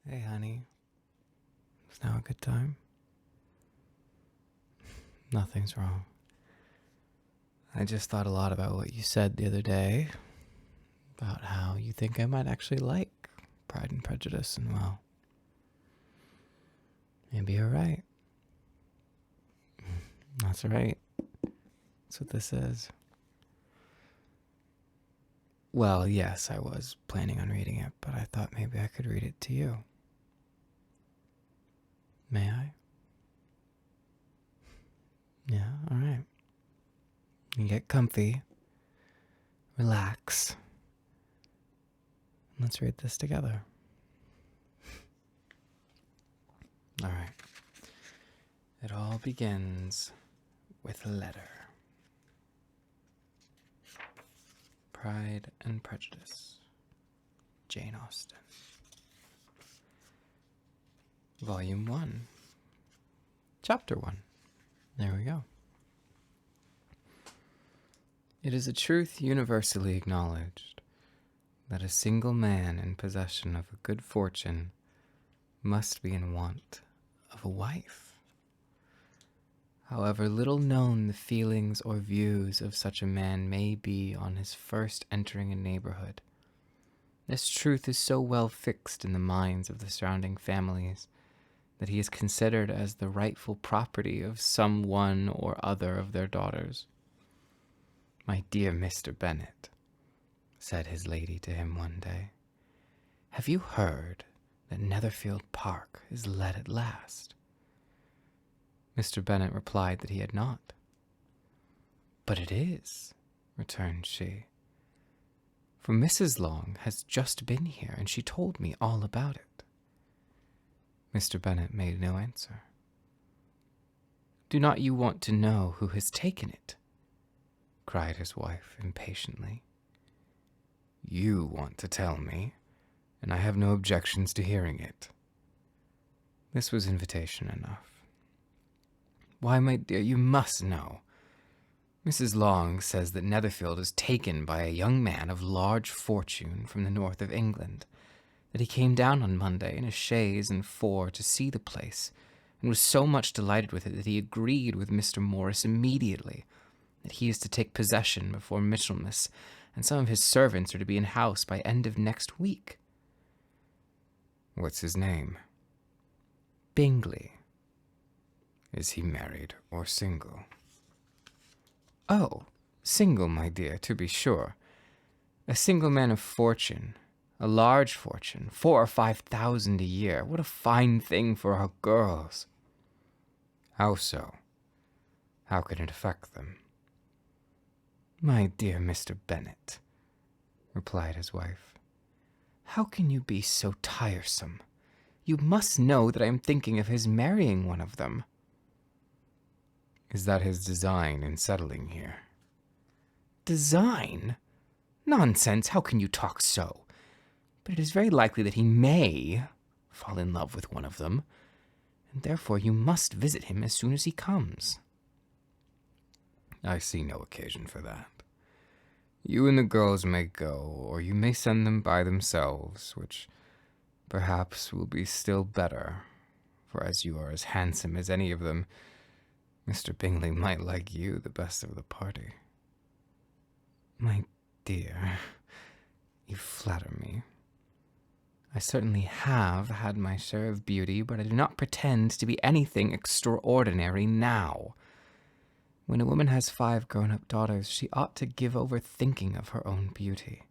Hey, honey. Is now a good time? Nothing's wrong. I just thought a lot about what you said the other day, about how you think I might actually like Pride and Prejudice, and well, maybe you're right. That's right. That's what this is. Well, yes, I was planning on reading it, but I thought maybe I could read it to you. May I? Yeah, alright. You get comfy, relax. Let's read this together. Alright. It all begins with a letter. Pride and Prejudice. Jane Austen. Volume 1. Chapter 1. There we go. It is a truth universally acknowledged that a single man in possession of a good fortune must be in want of a wife. However little known the feelings or views of such a man may be on his first entering a neighborhood, this truth is so well fixed in the minds of the surrounding families that he is considered as the rightful property of some one or other of their daughters. "My dear Mr. Bennet," said his lady to him one day, "have you heard that Netherfield Park is let at last?" Mr. Bennet replied that he had not. "But it is," returned she, "for Mrs. Long has just been here, and she told me all about it." Mr. Bennet made no answer. "Do not you want to know who has taken it?" cried his wife impatiently. "You want to tell me, and I have no objections to hearing it." This was invitation enough. "Why, my dear, you must know. Mrs. Long says that Netherfield is taken by a young man of large fortune from the north of England, that he came down on Monday in a chaise and four to see the place, and was so much delighted with it that he agreed with Mr. Morris immediately that he is to take possession before Michaelmas, and some of his servants are to be in house by end of next week." "What's his name?" "Bingley." "Is he married or single?" "Oh, single, my dear, to be sure. A single man of fortune, a large fortune, 4,000 or 5,000 a year. What a fine thing for our girls!" "How so? How can it affect them?" "My dear Mr. Bennet," replied his wife, "how can you be so tiresome? You must know that I am thinking of his marrying one of them." "Is that his design in settling here?" "Design? Nonsense, how can you talk so? But it is very likely that he may fall in love with one of them, and therefore you must visit him as soon as he comes." "I see no occasion for that. You and the girls may go, or you may send them by themselves, which perhaps will be still better, for as you are as handsome as any of them, Mr. Bingley might like you the best of the party." "My dear, you flatter me. I certainly have had my share of beauty, but I do not pretend to be anything extraordinary now. When a woman has 5 grown-up daughters, she ought to give over thinking of her own beauty."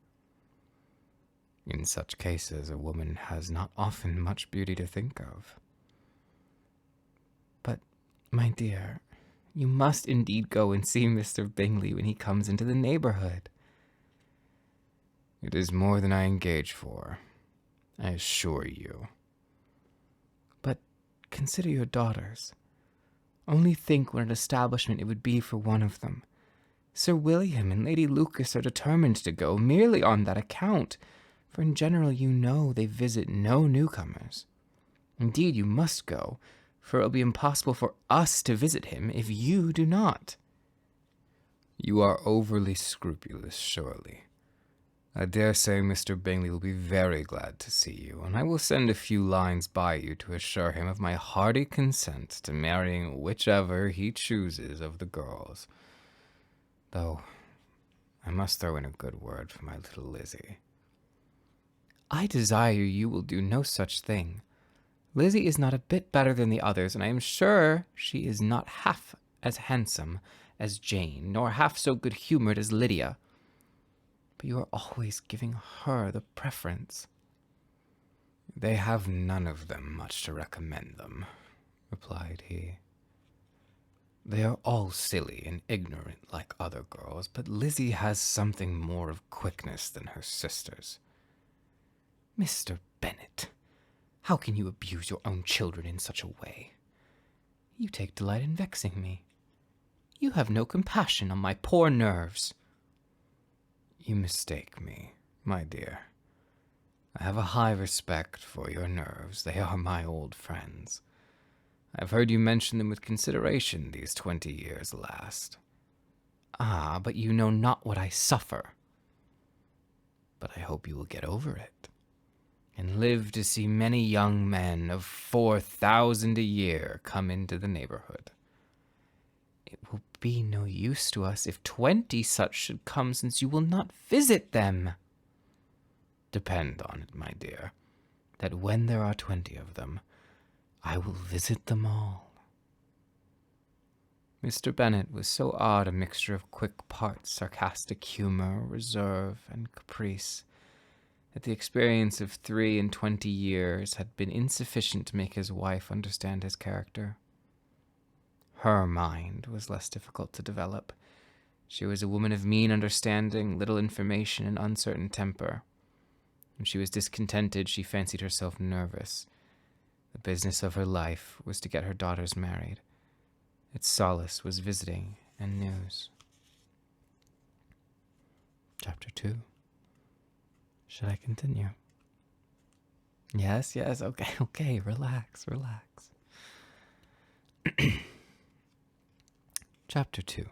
"In such cases, a woman has not often much beauty to think of." "But, my dear, you must indeed go and see Mr. Bingley when he comes into the neighborhood." "It is more than I engage for, I assure you." "But consider your daughters. Only think what an establishment it would be for one of them. Sir William and Lady Lucas are determined to go merely on that account, for in general you know they visit no newcomers. Indeed, you must go, for it will be impossible for us to visit him if you do not." "You are overly scrupulous, surely. I dare say Mr. Bingley will be very glad to see you, and I will send a few lines by you to assure him of my hearty consent to marrying whichever he chooses of the girls. Though, I must throw in a good word for my little Lizzie. I desire you will do no such thing. Lizzie is not a bit better than the others, and I am sure she is not half as handsome as Jane, nor half so good-humored as Lydia. But you are always giving her the preference. They have none of them much to recommend them, replied he. They are all silly and ignorant like other girls, but Lizzie has something more of quickness than her sisters. Mr. Bennet, how can you abuse your own children in such a way? You take delight in vexing me. You have no compassion on my poor nerves. You mistake me, my dear. I have a high respect for your nerves. They are my old friends. I've heard you mention them with consideration these 20 years last. Ah, but you know not what I suffer. But I hope you will get over it, and live to see many young men of 4,000 a year come into the neighborhood. It will be no use to us if 20 such should come, since you will not visit them. Depend on it, my dear, that when there are 20 of them, I will visit them all. Mr. Bennet was so odd a mixture of quick parts, sarcastic humor, reserve, and caprice, that the experience of 23 years had been insufficient to make his wife understand his character. Her mind was less difficult to develop. She was a woman of mean understanding, little information, and uncertain temper. When she was discontented, she fancied herself nervous. The business of her life was to get her daughters married. Its solace was visiting and news. Chapter 2. Should I continue? Yes, okay, relax. Chapter 2.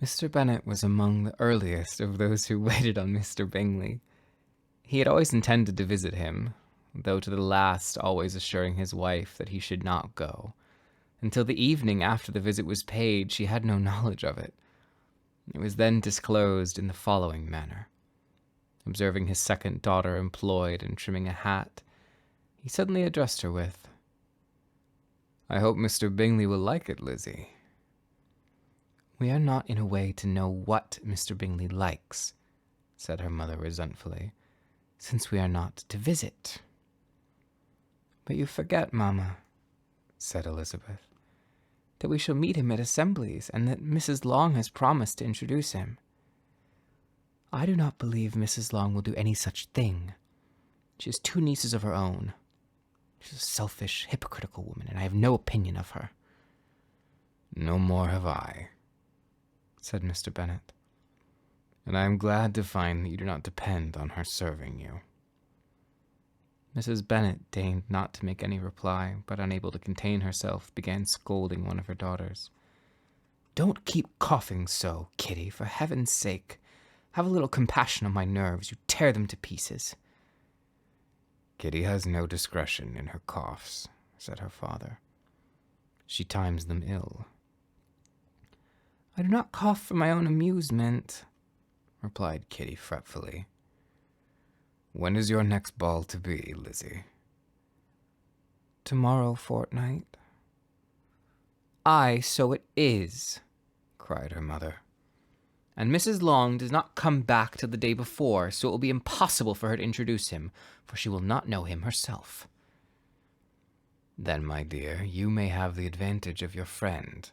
Mr. Bennet was among the earliest of those who waited on Mr. Bingley. He had always intended to visit him, though to the last always assuring his wife that he should not go. Until the evening after the visit was paid, she had no knowledge of it. It was then disclosed in the following manner. Observing his second daughter employed in trimming a hat, he suddenly addressed her with, "I hope Mr. Bingley will like it, Lizzie." "We are not in a way to know what Mr. Bingley likes," said her mother resentfully, "since we are not to visit." "But you forget, mamma," said Elizabeth, "that we shall meet him at assemblies, and that Mrs. Long has promised to introduce him." "I do not believe Mrs. Long will do any such thing. She has 2 nieces of her own. She's a selfish, hypocritical woman, and I have no opinion of her." "No more have I," said Mr. Bennet, "and I am glad to find that you do not depend on her serving you." Mrs. Bennet deigned not to make any reply, but unable to contain herself, began scolding one of her daughters. "Don't keep coughing so, Kitty, for heaven's sake. Have a little compassion on my nerves. You tear them to pieces." "Kitty has no discretion in her coughs," said her father. "She times them ill." "I do not cough for my own amusement," replied Kitty fretfully. "When is your next ball to be, Lizzie?" "Tomorrow fortnight." "Aye, so it is," cried her mother. "And Mrs. Long does not come back till the day before, so it will be impossible for her to introduce him, for she will not know him herself." "Then, my dear, you may have the advantage of your friend,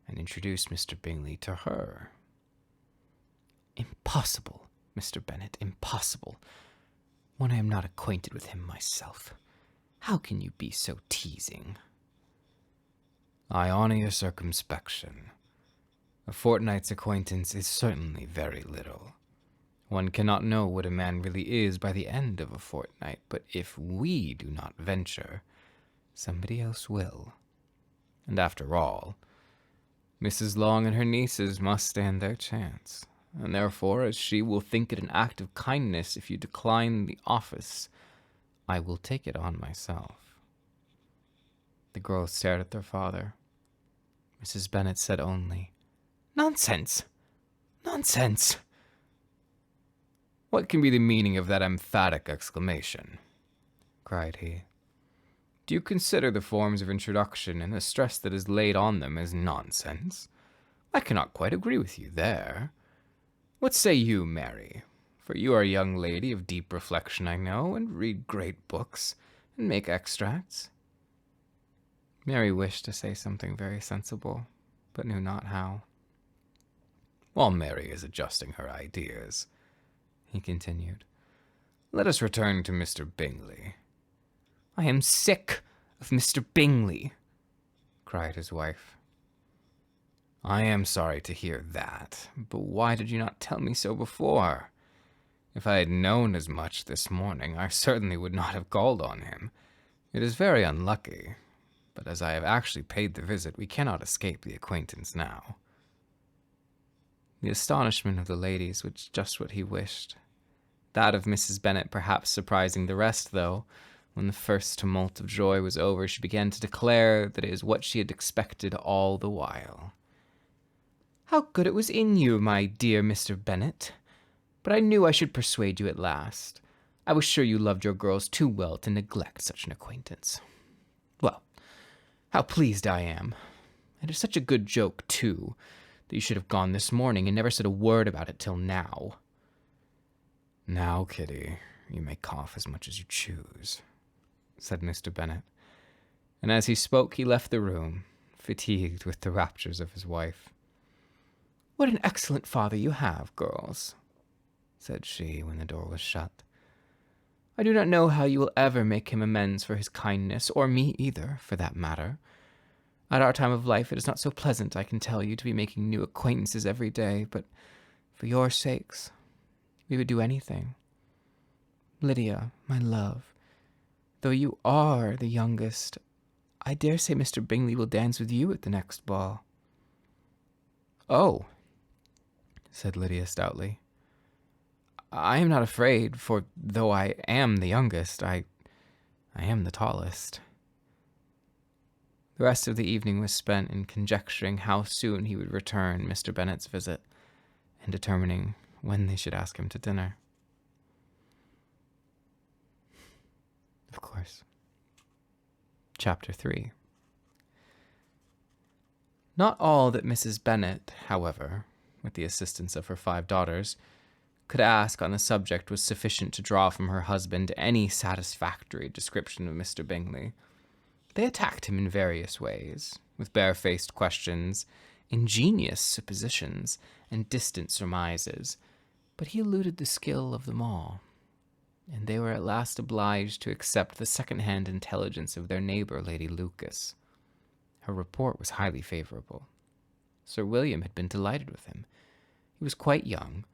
and introduce Mr. Bingley to her." "Impossible, Mr. Bennet, impossible, when I am not acquainted with him myself. How can you be so teasing?" "I honor your circumspection. A fortnight's acquaintance is certainly very little. One cannot know what a man really is by the end of a fortnight, but if we do not venture, somebody else will. And after all, Mrs. Long and her nieces must stand their chance. and therefore, as she will think it an act of kindness if you decline the office, I will take it on myself." The girls stared at their father. Mrs. Bennet said only, "Nonsense! Nonsense!" "What can be the meaning of that emphatic exclamation?" cried he. "Do you consider the forms of introduction and the stress that is laid on them as nonsense? I cannot quite agree with you there. What say you, Mary? For you are a young lady of deep reflection, I know, and read great books, and make extracts." Mary wished to say something very sensible, but knew not how. "While Mary is adjusting her ideas," he continued, "let us return to Mr. Bingley." "I am sick of Mr. Bingley," cried his wife. "I am sorry to hear that, but why did you not tell me so before? If I had known as much this morning, I certainly would not have called on him. It is very unlucky, but as I have actually paid the visit, we cannot escape the acquaintance now." The astonishment of the ladies was just what he wished. That of Mrs. Bennet perhaps surprising the rest, though, when the first tumult of joy was over, she began to declare that it is what she had expected all the while. "How good it was in you, my dear Mr. Bennet! But I knew I should persuade you at last. I was sure you loved your girls too well to neglect such an acquaintance. Well, how pleased I am. And it's such a good joke, too, that you should have gone this morning and never said a word about it till now." "Now, Kitty, you may cough as much as you choose," said Mr. Bennet, and as he spoke he left the room, fatigued with the raptures of his wife. "What an excellent father you have, girls," said she when the door was shut. "I do not know how you will ever make him amends for his kindness, or me either, for that matter. At our time of life it is not so pleasant, I can tell you, to be making new acquaintances every day, but for your sakes we would do anything. Lydia, my love, though you are the youngest, I dare say Mr. Bingley will dance with you at the next ball." "Oh," said Lydia stoutly, "I am not afraid, for though I am the youngest, I am the tallest." The rest of the evening was spent in conjecturing how soon he would return Mr. Bennet's visit, and determining when they should ask him to dinner. Of course. Chapter 3. Not all that Mrs. Bennet, however, with the assistance of her 5 daughters, could ask on the subject was sufficient to draw from her husband any satisfactory description of Mr. Bingley. They attacked him in various ways, with barefaced questions, ingenious suppositions, and distant surmises, but he eluded the skill of them all, and they were at last obliged to accept the second-hand intelligence of their neighbour, Lady Lucas. Her report was highly favourable. Sir William had been delighted with him. He was quite young,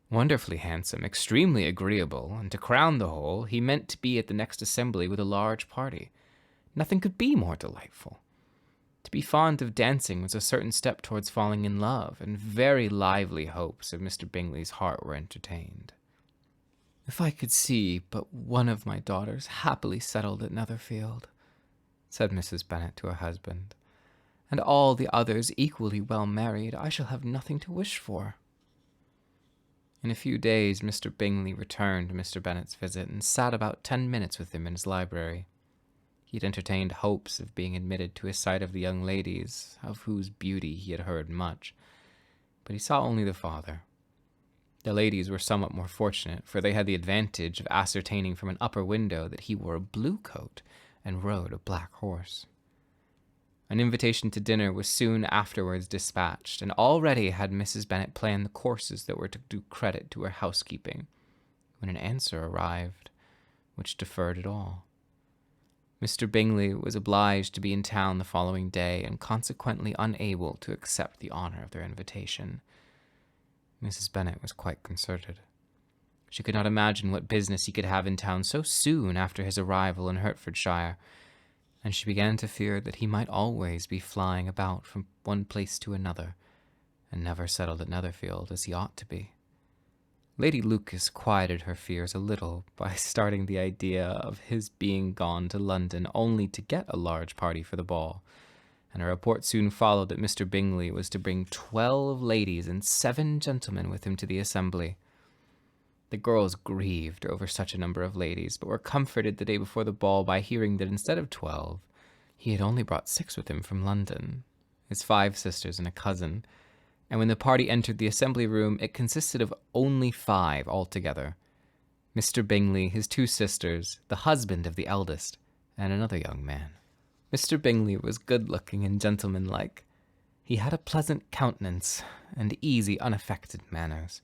wonderfully handsome, extremely agreeable, and to crown the whole, he meant to be at the next assembly with a large party. Nothing could be more delightful. To be fond of dancing was a certain step towards falling in love, and very lively hopes of Mr. Bingley's heart were entertained. "If I could see but one of my daughters happily settled at Netherfield," said Mrs. Bennet to her husband, "and all the others equally well married, I shall have nothing to wish for." In a few days Mr. Bingley returned Mr. Bennet's visit, and sat about 10 minutes with him in his library. He had entertained hopes of being admitted to a sight of the young ladies, of whose beauty he had heard much, but he saw only the father. The ladies were somewhat more fortunate, for they had the advantage of ascertaining from an upper window that he wore a blue coat and rode a black horse. An invitation to dinner was soon afterwards dispatched, and already had Mrs. Bennet planned the courses that were to do credit to her housekeeping, when an answer arrived which deferred it all. Mr. Bingley was obliged to be in town the following day, and consequently unable to accept the honour of their invitation. Mrs. Bennet was quite concerted. She could not imagine what business he could have in town so soon after his arrival in Hertfordshire, and she began to fear that he might always be flying about from one place to another, and never settled at Netherfield as he ought to be. Lady Lucas quieted her fears a little by starting the idea of his being gone to London only to get a large party for the ball, and a report soon followed that Mr. Bingley was to bring 12 ladies and 7 gentlemen with him to the assembly. The girls grieved over such a number of ladies, but were comforted the day before the ball by hearing that instead of 12, he had only brought 6 with him from London, his 5 sisters and a cousin, and when the party entered the assembly room, it consisted of only 5 altogether. Mr. Bingley, his 2 sisters, the husband of the eldest, and another young man. Mr. Bingley was good-looking and gentlemanlike. He had a pleasant countenance and easy, unaffected manners.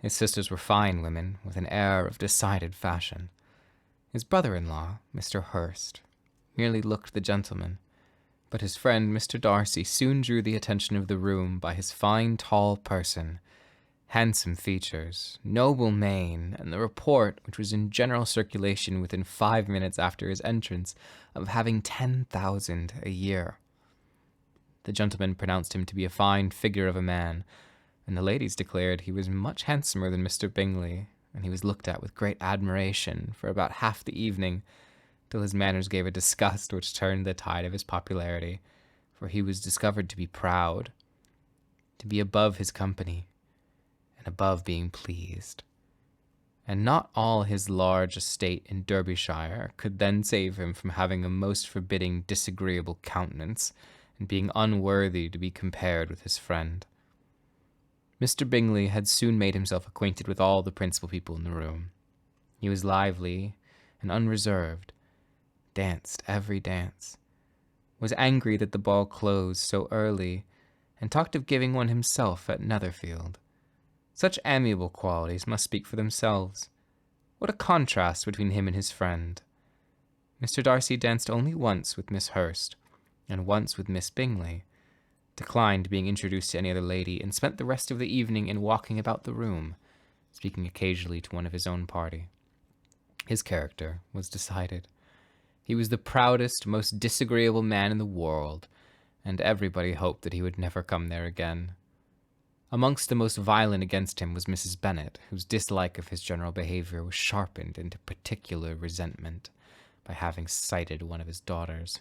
His sisters were fine women, with an air of decided fashion. His brother-in-law, Mr. Hurst, merely looked the gentleman, but his friend Mr. Darcy soon drew the attention of the room by his fine tall person, handsome features, noble mien, and the report, which was in general circulation within 5 minutes after his entrance, of having 10,000 a year. The gentlemen pronounced him to be a fine figure of a man, and the ladies declared he was much handsomer than Mr. Bingley, and he was looked at with great admiration for about half the evening, till his manners gave a disgust which turned the tide of his popularity, for he was discovered to be proud, to be above his company, and above being pleased. And not all his large estate in Derbyshire could then save him from having a most forbidding, disagreeable countenance, and being unworthy to be compared with his friend. Mr. Bingley had soon made himself acquainted with all the principal people in the room. He was lively and unreserved, danced every dance, was angry that the ball closed so early, and talked of giving one himself at Netherfield. Such amiable qualities must speak for themselves. What a contrast between him and his friend! Mr. Darcy danced only once with Miss Hurst, and once with Miss Bingley, declined being introduced to any other lady, and spent the rest of the evening in walking about the room, speaking occasionally to one of his own party. His character was decided. He was the proudest, most disagreeable man in the world, and everybody hoped that he would never come there again. Amongst the most violent against him was Mrs. Bennet, whose dislike of his general behavior was sharpened into particular resentment by having cited one of his daughters.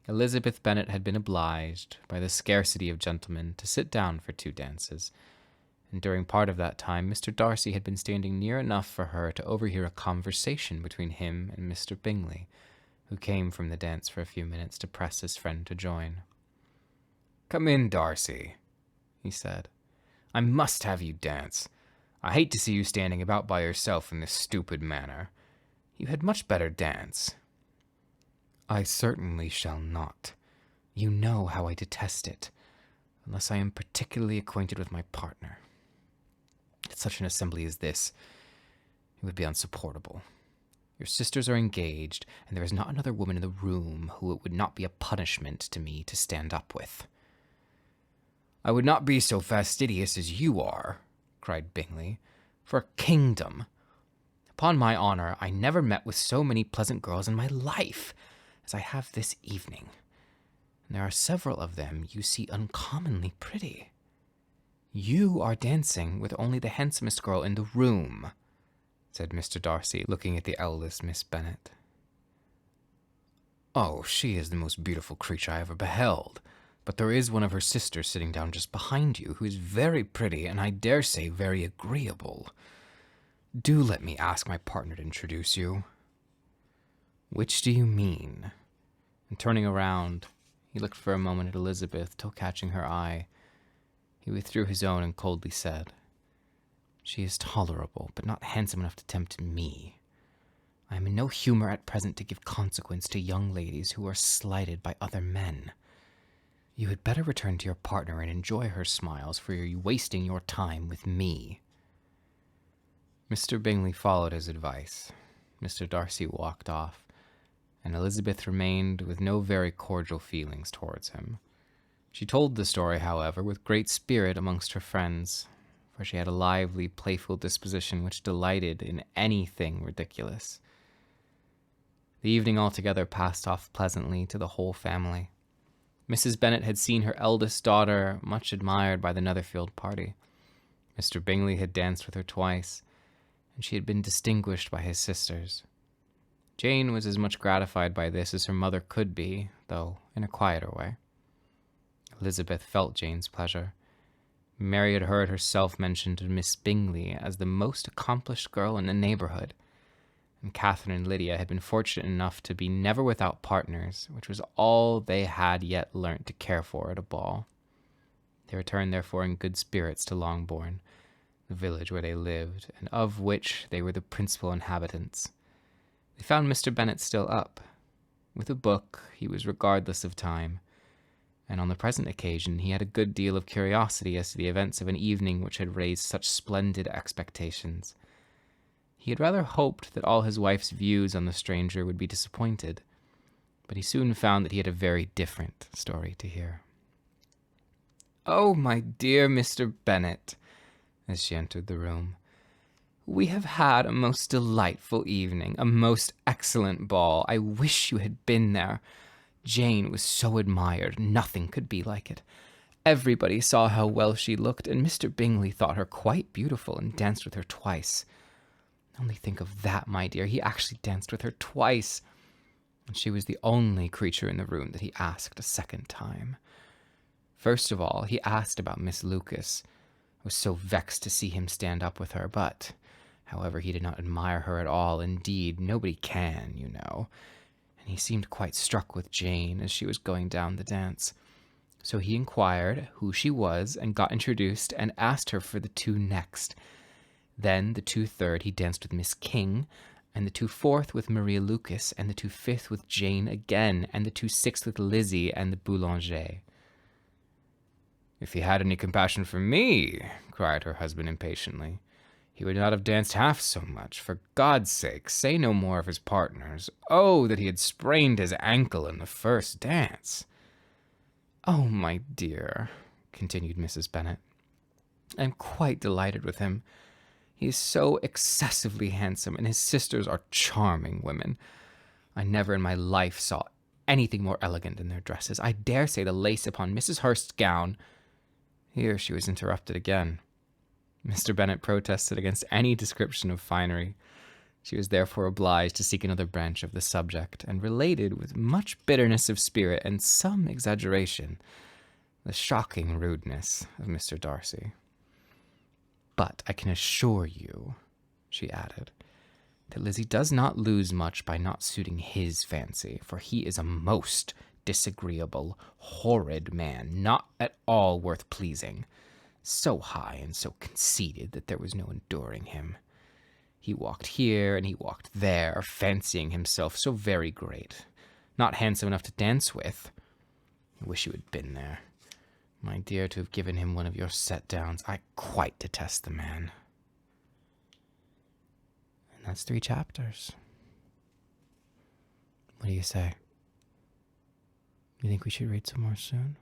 Elizabeth Bennet had been obliged, by the scarcity of gentlemen, to sit down for 2 dances, and during part of that time Mr. Darcy had been standing near enough for her to overhear a conversation between him and Mr. Bingley, who came from the dance for a few minutes to press his friend to join. "Come in, Darcy," he said. "I must have you dance. I hate to see you standing about by yourself in this stupid manner. You had much better dance." "I certainly shall not. You know how I detest it, unless I am particularly acquainted with my partner. At such an assembly as this, it would be unsupportable. Your sisters are engaged, and there is not another woman in the room who it would not be a punishment to me to stand up with." "I would not be so fastidious as you are," cried Bingley, "for a kingdom. Upon my honor, I never met with so many pleasant girls in my life as I have this evening, and there are several of them you see uncommonly pretty. You are dancing with only the handsomest girl in the room," said Mr. Darcy, looking at the eldest Miss Bennet. "Oh, she is the most beautiful creature I ever beheld, but there is one of her sisters sitting down just behind you, who is very pretty, and I dare say very agreeable. Do let me ask my partner to introduce you." "Which do you mean?" And turning around, he looked for a moment at Elizabeth, till catching her eye, he withdrew his own and coldly said, "She is tolerable, but not handsome enough to tempt me. I am in no humor at present to give consequence to young ladies who are slighted by other men. You had better return to your partner and enjoy her smiles, for you are wasting your time with me." Mr. Bingley followed his advice. Mr. Darcy walked off, and Elizabeth remained with no very cordial feelings towards him. She told the story, however, with great spirit amongst her friends, for she had a lively, playful disposition which delighted in anything ridiculous. The evening altogether passed off pleasantly to the whole family. Mrs. Bennet had seen her eldest daughter much admired by the Netherfield party. Mr. Bingley had danced with her twice, and she had been distinguished by his sisters. Jane was as much gratified by this as her mother could be, though in a quieter way. Elizabeth felt Jane's pleasure. Mary had heard herself mentioned to Miss Bingley as the most accomplished girl in the neighborhood, and Catherine and Lydia had been fortunate enough to be never without partners, which was all they had yet learnt to care for at a ball. They returned therefore in good spirits to Longbourn, the village where they lived, and of which they were the principal inhabitants. They found Mr. Bennet still up. With a book, he was regardless of time, and on the present occasion he had a good deal of curiosity as to the events of an evening which had raised such splendid expectations. He had rather hoped that all his wife's views on the stranger would be disappointed, but he soon found that he had a very different story to hear. "Oh, my dear Mr. Bennet," as she entered the room, "we have had a most delightful evening, a most excellent ball. I wish you had been there. Jane was so admired, nothing could be like it. Everybody saw how well she looked, and Mr. Bingley thought her quite beautiful and danced with her twice. Only think of that, my dear, he actually danced with her twice, and she was the only creature in the room that he asked a second time. First of all, he asked about Miss Lucas. I was so vexed to see him stand up with her, but, however, he did not admire her at all. Indeed, nobody can, you know. And he seemed quite struck with Jane as she was going down the dance. So he inquired who she was and got introduced and asked her for the two next. Then the 2/3 he danced with Miss King, and the 2/4 with Maria Lucas, and the 2/5 with Jane again, and the 2/6 with Lizzie and the Boulanger. "If he had any compassion for me," cried her husband impatiently, "he would not have danced half so much. For God's sake, say no more of his partners. Oh, that he had sprained his ankle in the first dance." "Oh, my dear," continued Mrs. Bennet, "I am quite delighted with him. He is so excessively handsome, and his sisters are charming women. I never in my life saw anything more elegant in their dresses. I dare say the lace upon Mrs. Hurst's gown—" Here she was interrupted again. Mr. Bennet protested against any description of finery. She was therefore obliged to seek another branch of the subject, and related with much bitterness of spirit and some exaggeration the shocking rudeness of Mr. Darcy. "But I can assure you," she added, "that Lizzie does not lose much by not suiting his fancy, for he is a most disagreeable, horrid man, not at all worth pleasing, so high and so conceited that there was no enduring him. He walked here and he walked there, fancying himself so very great, not handsome enough to dance with. I wish you had been there, my dear, to have given him one of your set-downs. I quite detest the man." And that's 3 chapters. What do you say? You think we should read some more soon?